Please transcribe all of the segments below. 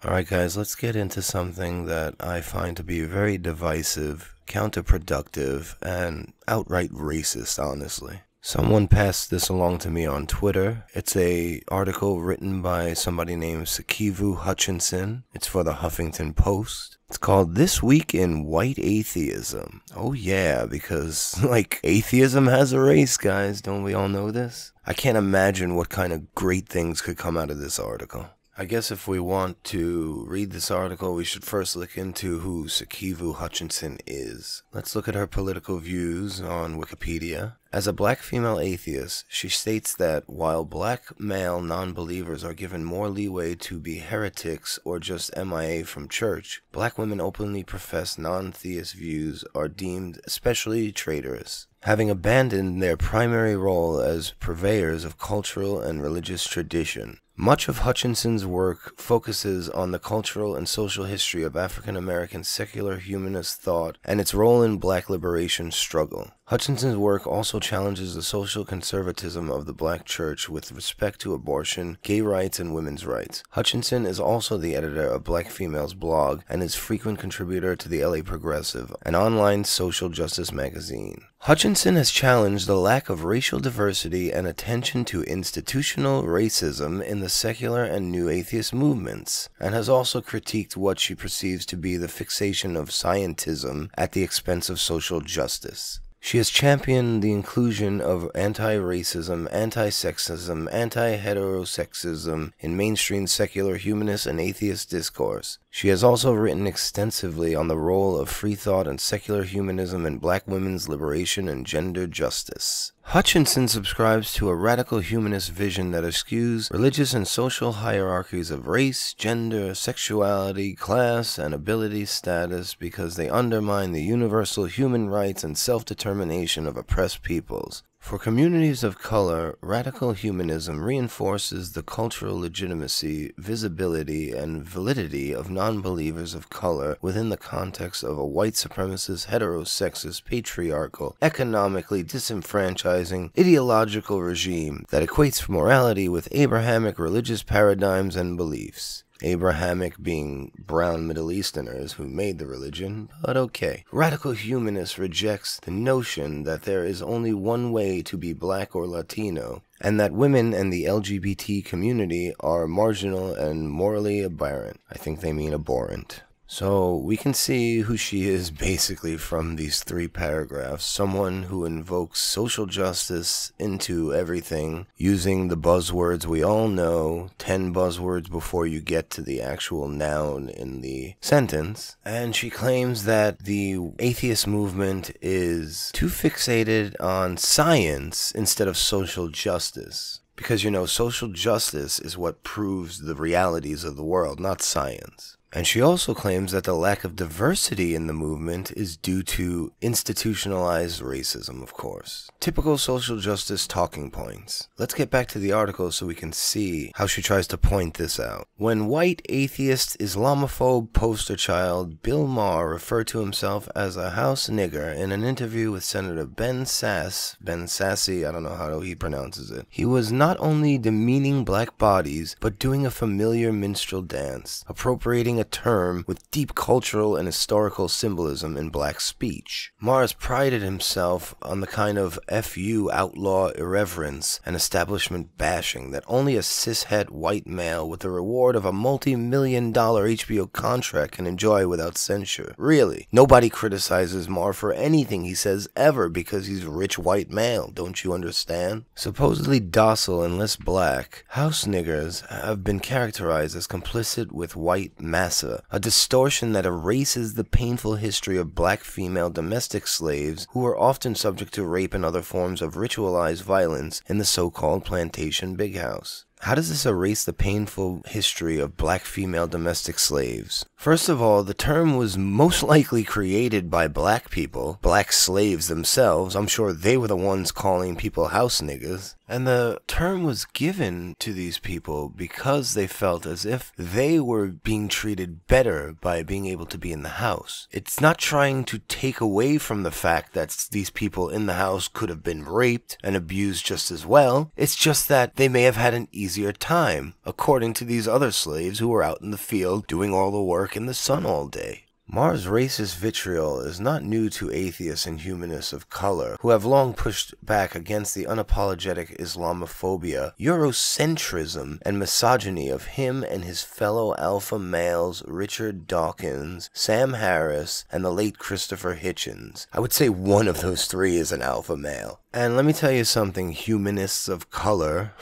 Alright guys, let's get into something that I find to be very divisive, counterproductive, and outright racist, honestly. Someone passed this along to me on Twitter. It's a article written by somebody named Sakivu Hutchinson. It's for the Huffington Post. It's called This Week in White Atheism. Oh yeah, because, atheism has a race, guys. Don't we all know this? I can't imagine what kind of great things could come out of this article. I guess if we want to read this article, we should first look into who Sakivu Hutchinson is. Let's look at her political views on Wikipedia. As a black female atheist, she states that while black male non-believers are given more leeway to be heretics or just MIA from church, black women openly profess non-theist views are deemed especially traitorous, having abandoned their primary role as purveyors of cultural and religious tradition. Much of Hutchinson's work focuses on the cultural and social history of African American secular humanist thought and its role in black liberation struggle. Hutchinson's work also challenges the social conservatism of the black church with respect to abortion, gay rights, and women's rights. Hutchinson is also the editor of Black Females blog and is frequent contributor to the LA Progressive, an online social justice magazine. Hutchinson has challenged the lack of racial diversity and attention to institutional racism in the secular and new atheist movements, and has also critiqued what she perceives to be the fixation of scientism at the expense of social justice. She has championed the inclusion of anti-racism, anti-sexism, anti-heterosexism in mainstream secular humanist and atheist discourse. She has also written extensively on the role of free thought and secular humanism in black women's liberation and gender justice. Hutchinson subscribes to a radical humanist vision that eschews religious and social hierarchies of race, gender, sexuality, class, and ability status because they undermine the universal human rights and self-determination of oppressed peoples. For communities of color, radical humanism reinforces the cultural legitimacy, visibility, and validity of non-believers of color within the context of a white supremacist, heterosexist, patriarchal, economically disenfranchising, ideological regime that equates morality with Abrahamic religious paradigms and beliefs. Abrahamic being brown Middle Easterners who made the religion, but okay. Radical humanist rejects the notion that there is only one way to be black or Latino, and that women and the LGBT community are marginal and morally aberrant. I think they mean abhorrent. So we can see who she is basically from these 3 paragraphs. Someone who invokes social justice into everything using the buzzwords we all know, 10 buzzwords before you get to the actual noun in the sentence. And she claims that the atheist movement is too fixated on science instead of social justice. Because, social justice is what proves the realities of the world, not science. And she also claims that the lack of diversity in the movement is due to institutionalized racism, of course. Typical social justice talking points. Let's get back to the article so we can see how she tries to point this out. When white atheist Islamophobe poster child Bill Maher referred to himself as a house nigger in an interview with Senator Ben Sasse, I don't know how he pronounces it, he was not only demeaning black bodies, but doing a familiar minstrel dance, appropriating a term with deep cultural and historical symbolism in black speech. Mars prided himself on the kind of FU outlaw irreverence and establishment bashing that only a cishet white male with the reward of a multi-million-dollar HBO contract can enjoy without censure. Really, nobody criticizes Mar for anything he says ever because he's a rich white male, don't you understand? Supposedly docile and less black, house niggers have been characterized as complicit with white massa, a distortion that erases the painful history of black female domestic slaves who were often subject to rape and other forms of ritualized violence in the so-called plantation big house. How does this erase the painful history of black female domestic slaves? First of all, the term was most likely created by black people, black slaves themselves. I'm sure they were the ones calling people house niggas. And the term was given to these people because they felt as if they were being treated better by being able to be in the house. It's not trying to take away from the fact that these people in the house could have been raped and abused just as well. It's just that they may have had an easier time, according to these other slaves who were out in the field doing all the work in the sun all day. Marr's racist vitriol is not new to atheists and humanists of color, who have long pushed back against the unapologetic Islamophobia, Eurocentrism, and misogyny of him and his fellow alpha males Richard Dawkins, Sam Harris, and the late Christopher Hitchens. I would say one of those three is an alpha male. And let me tell you something, humanists of color...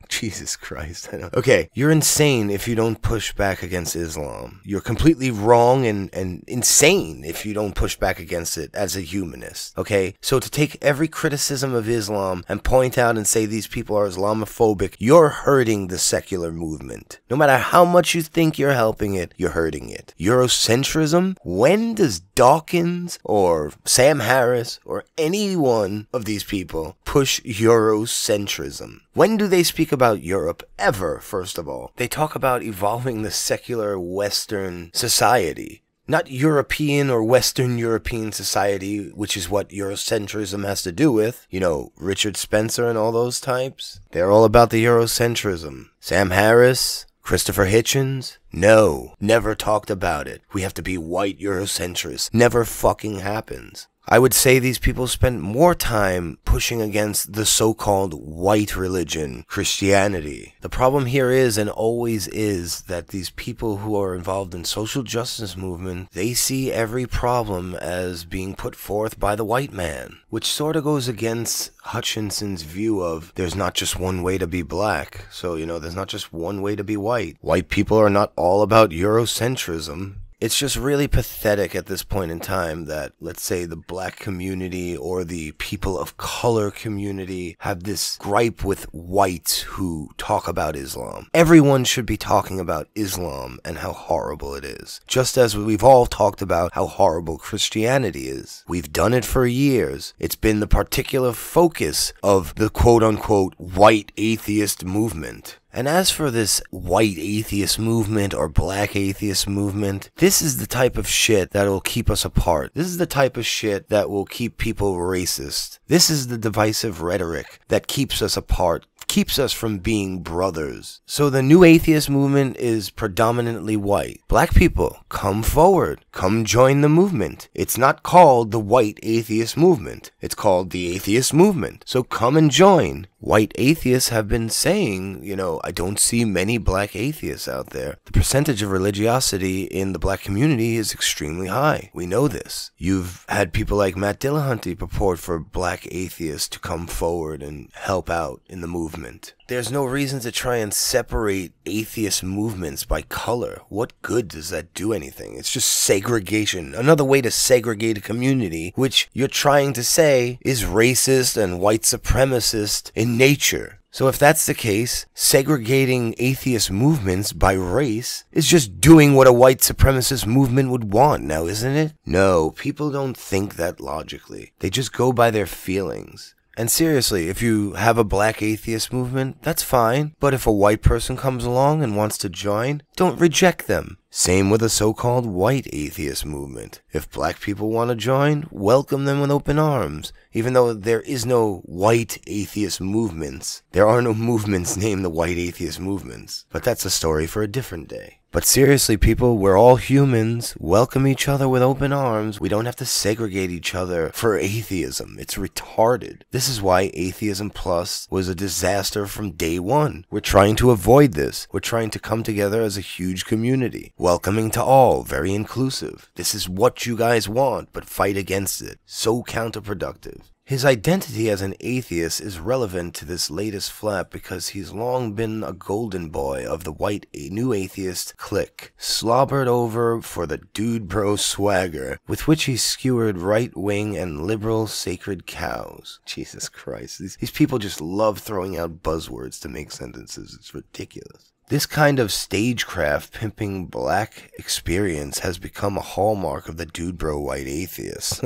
Jesus Christ. I know. Okay, you're insane if you don't push back against Islam. You're completely wrong and insane if you don't push back against it as a humanist. Okay, so to take every criticism of Islam and point out and say these people are Islamophobic, you're hurting the secular movement. No matter how much you think you're helping it, you're hurting it. Eurocentrism? When does Dawkins or Sam Harris or any one of these people push Eurocentrism? When do they speak about Europe ever, first of all? They talk about evolving the secular Western society. Not European or Western European society, which is what Eurocentrism has to do with. You know, Richard Spencer and all those types. They're all about the Eurocentrism. Sam Harris, Christopher Hitchens? No, never talked about it. We have to be white Eurocentrists. Never fucking happens. I would say these people spend more time pushing against the so-called white religion, Christianity. The problem here is and always is that these people who are involved in social justice movement, they see every problem as being put forth by the white man, which sort of goes against Hutchinson's view of there's not just one way to be black. So, you know, there's not just one way to be white. White people are not all about Eurocentrism. It's just really pathetic at this point in time that, let's say, the black community or the people of color community have this gripe with whites who talk about Islam. Everyone should be talking about Islam and how horrible it is. Just as we've all talked about how horrible Christianity is. We've done it for years. It's been the particular focus of the quote-unquote white atheist movement. And as for this white atheist movement or black atheist movement, this is the type of shit that will keep us apart. This is the type of shit that will keep people racist. This is the divisive rhetoric that keeps us apart, keeps us from being brothers. So the new atheist movement is predominantly white. Black people, come forward. Come join the movement. It's not called the white atheist movement. It's called the atheist movement. So come and join. White atheists have been saying, you know, I don't see many black atheists out there. The percentage of religiosity in the black community is extremely high. We know this. You've had people like Matt Dillahunty purport for black atheists to come forward and help out in the movement. There's no reason to try and separate atheist movements by color. What good does that do anything? It's just segregation. Another way to segregate a community, which you're trying to say is racist and white supremacist in nature. So if that's the case, segregating atheist movements by race is just doing what a white supremacist movement would want now, isn't it? No, people don't think that logically. They just go by their feelings. And seriously, if you have a black atheist movement, that's fine. But if a white person comes along and wants to join, don't reject them. Same with a so-called white atheist movement. If black people want to join, welcome them with open arms. Even though there is no white atheist movements. There are no movements named the white atheist movements. But that's a story for a different day. But seriously, people, we're all humans. Welcome each other with open arms. We don't have to segregate each other for atheism. It's retarded. This is why Atheism Plus was a disaster from day one. We're trying to avoid this. We're trying to come together as a huge community. Welcoming to all. Very inclusive. This is what you guys want, but fight against it. So counterproductive. His identity as an atheist is relevant to this latest flap because he's long been a golden boy of the white new atheist clique, slobbered over for the dude bro swagger with which he skewered right-wing and liberal sacred cows. Jesus Christ, these people just love throwing out buzzwords to make sentences. It's ridiculous. This kind of stagecraft pimping black experience has become a hallmark of the dude bro white atheist.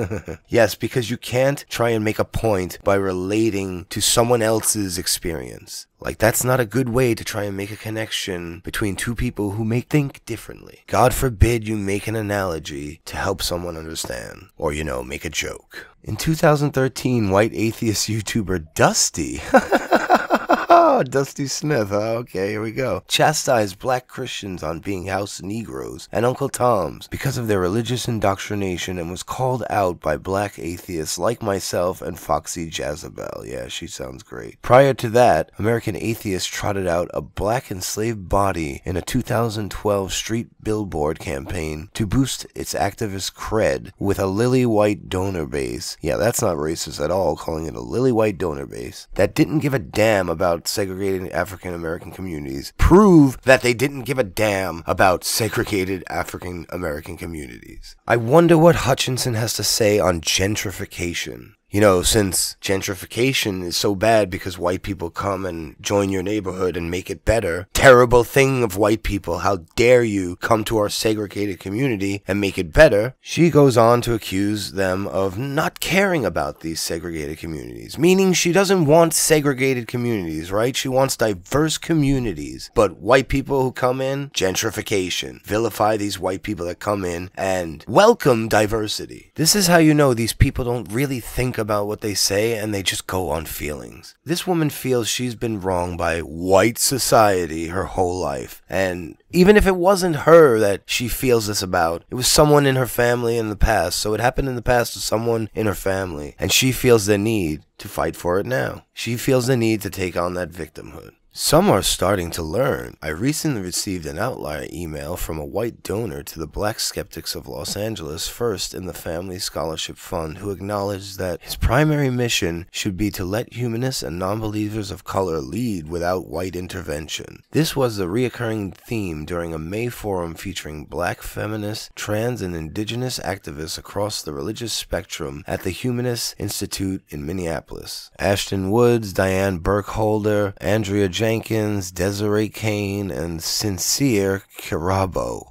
Yes, because you can't try and make a point by relating to someone else's experience. Like, that's not a good way to try and make a connection between two people who may think differently. God forbid you make an analogy to help someone understand. Or, make a joke. In 2013, white atheist YouTuber Dusty Dusty Smith, okay, here we go, chastised black Christians on being house Negroes and Uncle Toms because of their religious indoctrination and was called out by black atheists like myself and Foxy Jezebel. Yeah, she sounds great. Prior to that, American atheists trotted out a black enslaved body in a 2012 street billboard campaign to boost its activist cred with a lily white donor base. Yeah, that's not racist at all, calling it a lily white donor base that didn't give a damn about segregated African American communities. Prove that they didn't give a damn about segregated African American communities. I wonder what Hutchinson has to say on gentrification. Since gentrification is so bad because white people come and join your neighborhood and make it better, terrible thing of white people, how dare you come to our segregated community and make it better, she goes on to accuse them of not caring about these segregated communities, meaning she doesn't want segregated communities, right? She wants diverse communities, but white people who come in, gentrification, vilify these white people that come in and welcome diversity. This is how you know these people don't really think about what they say and they just go on feelings. This woman feels she's been wronged by white society her whole life, and even if it wasn't her that she feels this about, it was someone in her family in the past. So it happened in the past to someone in her family, and she feels the need to fight for it now. She feels the need to take on that victimhood. Some are starting to learn. I recently received an outlier email from a white donor to the Black Skeptics of Los Angeles, first in the Family Scholarship Fund, who acknowledged that his primary mission should be to let humanists and non-believers of color lead without white intervention. This was the reoccurring theme during a May forum featuring black feminists, trans, and indigenous activists across the religious spectrum at the Humanist Institute in Minneapolis. Ashton Woods, Diane Burkholder, Andrea Jenkins, Desiree Kane, and Sincere Carabo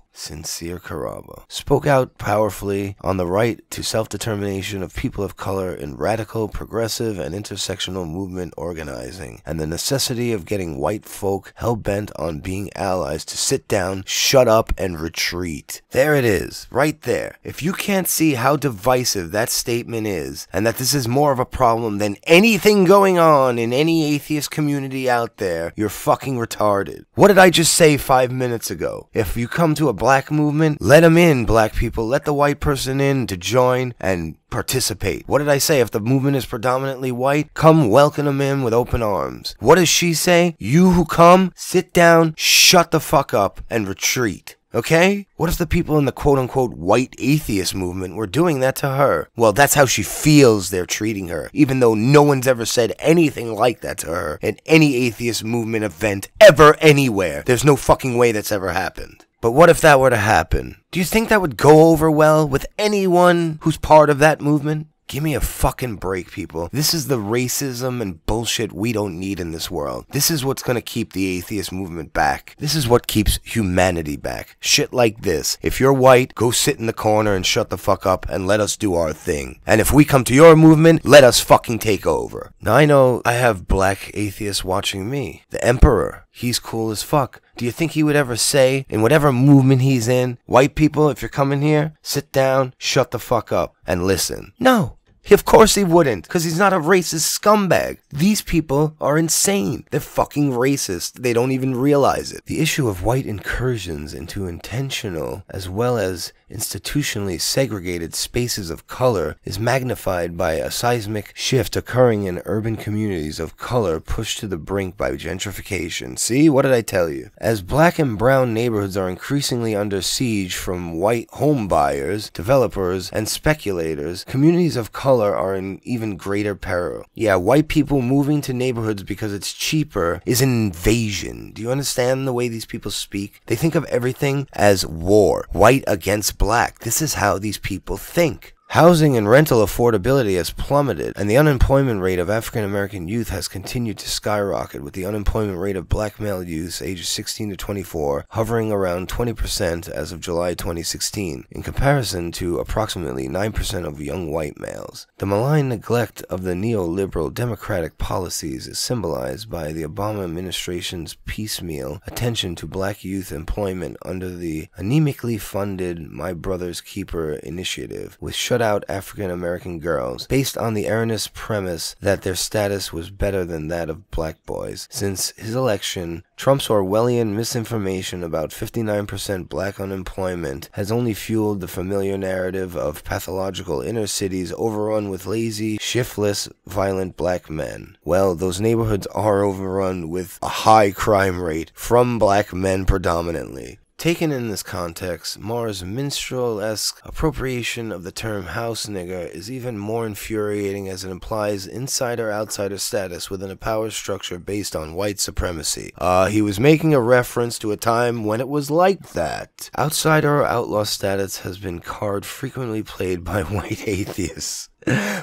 spoke out powerfully on the right to self-determination of people of color in radical, progressive, and intersectional movement organizing, and the necessity of getting white folk hell-bent on being allies to sit down, shut up, and retreat. There it is, right there. If you can't see how divisive that statement is, and that this is more of a problem than anything going on in any atheist community out there, you're fucking retarded. What did I just say 5 minutes ago? If you come to a black movement, let them in, black people. Let the white person in to join and participate. What did I say? If the movement is predominantly white, come welcome them in with open arms. What does she say? You who come, sit down, shut the fuck up, and retreat. Okay? What if the people in the quote-unquote white atheist movement were doing that to her? Well, that's how she feels they're treating her, even though no one's ever said anything like that to her in any atheist movement event ever anywhere. There's no fucking way that's ever happened. But what if that were to happen? Do you think that would go over well with anyone who's part of that movement? Give me a fucking break, people. This is the racism and bullshit we don't need in this world. This is what's gonna keep the atheist movement back. This is what keeps humanity back. Shit like this. If you're white, go sit in the corner and shut the fuck up and let us do our thing. And if we come to your movement, let us fucking take over. Now I know I have black atheists watching me. The Emperor. He's cool as fuck. Do you think he would ever say, in whatever movement he's in, white people, if you're coming here, sit down, shut the fuck up, and listen? No. Of course he wouldn't, because he's not a racist scumbag. These people are insane. They're fucking racist. They don't even realize it. The issue of white incursions into intentional as well as institutionally segregated spaces of color is magnified by a seismic shift occurring in urban communities of color pushed to the brink by gentrification. See, what did I tell you? As black and brown neighborhoods are increasingly under siege from white home buyers, developers, and speculators, communities of color are in even greater peril. Yeah, white people moving to neighborhoods because it's cheaper is an invasion. Do you understand the way these people speak? They think of everything as war. White against black. This is how these people think. Housing and rental affordability has plummeted, and the unemployment rate of African American youth has continued to skyrocket, with the unemployment rate of black male youth ages 16 to 24 hovering around 20% as of July 2016, in comparison to approximately 9% of young white males. The malign neglect of the neoliberal democratic policies is symbolized by the Obama administration's piecemeal attention to black youth employment under the anemically funded My Brother's Keeper initiative, with out African American girls, based on the erroneous premise that their status was better than that of black boys. Since his election, Trump's Orwellian misinformation about 59% black unemployment has only fueled the familiar narrative of pathological inner cities overrun with lazy, shiftless, violent black men. Well, those neighborhoods are overrun with a high crime rate from black men predominantly. Taken in this context, Maher's minstrel-esque appropriation of the term house nigger is even more infuriating, as it implies insider-outsider status within a power structure based on white supremacy. He was making a reference to a time when it was like that. Outsider or outlaw status has been card frequently played by white atheists,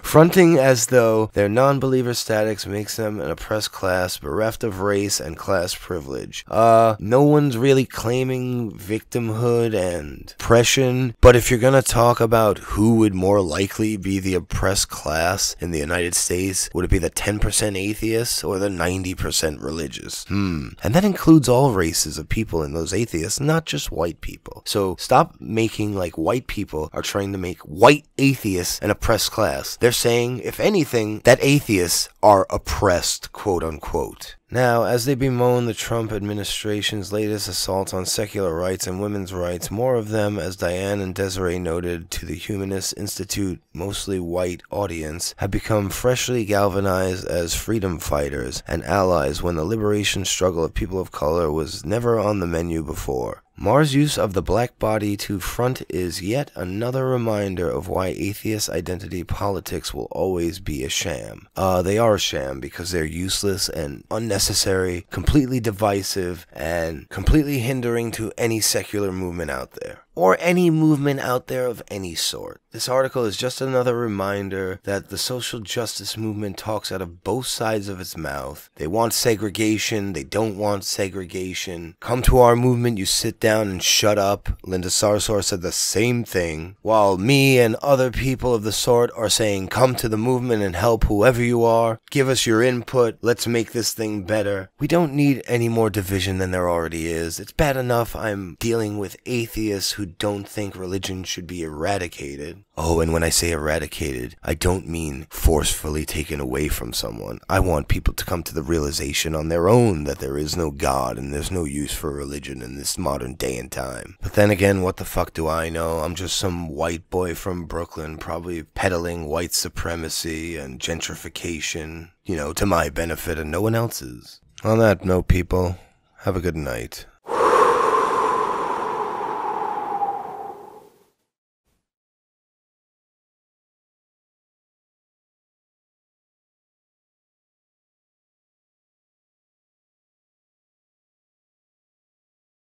fronting as though their non-believer status makes them an oppressed class bereft of race and class privilege. No one's really claiming victimhood and oppression, but if you're gonna talk about who would more likely be the oppressed class in the United States, would it be the 10% atheists or the 90% religious? And that includes all races of people in those atheists, not just white people. So stop making like white people are trying to make white atheists an oppressed class. They're saying, if anything, that atheists are oppressed, quote unquote. Now, as they bemoan the Trump administration's latest assault on secular rights and women's rights, more of them, as Diane and Desiree noted to the Humanist Institute mostly white audience, have become freshly galvanized as freedom fighters and allies when the liberation struggle of people of color was never on the menu before. Maher's use of the black body to front is yet another reminder of why atheist identity politics will always be a sham. They are a sham because they're useless and unnecessary, completely divisive, and completely hindering to any secular movement out there, or any movement out there of any sort. This article is just another reminder that the social justice movement talks out of both sides of its mouth. They want segregation, they don't want segregation. Come to our movement, you sit down and shut up. Linda Sarsour said the same thing, while me and other people of the sort are saying, come to the movement and help whoever you are. Give us your input. Let's make this thing better. We don't need any more division than there already is. It's bad enough I'm dealing with atheists who don't think religion should be eradicated. Oh, and when I say eradicated, I don't mean forcefully taken away from someone. I want people to come to the realization on their own that there is no God and there's no use for religion in this modern day and time. But then again, what the fuck do I know? I'm just some white boy from Brooklyn, probably peddling white supremacy and gentrification, to my benefit and no one else's. On that note, people, have a good night.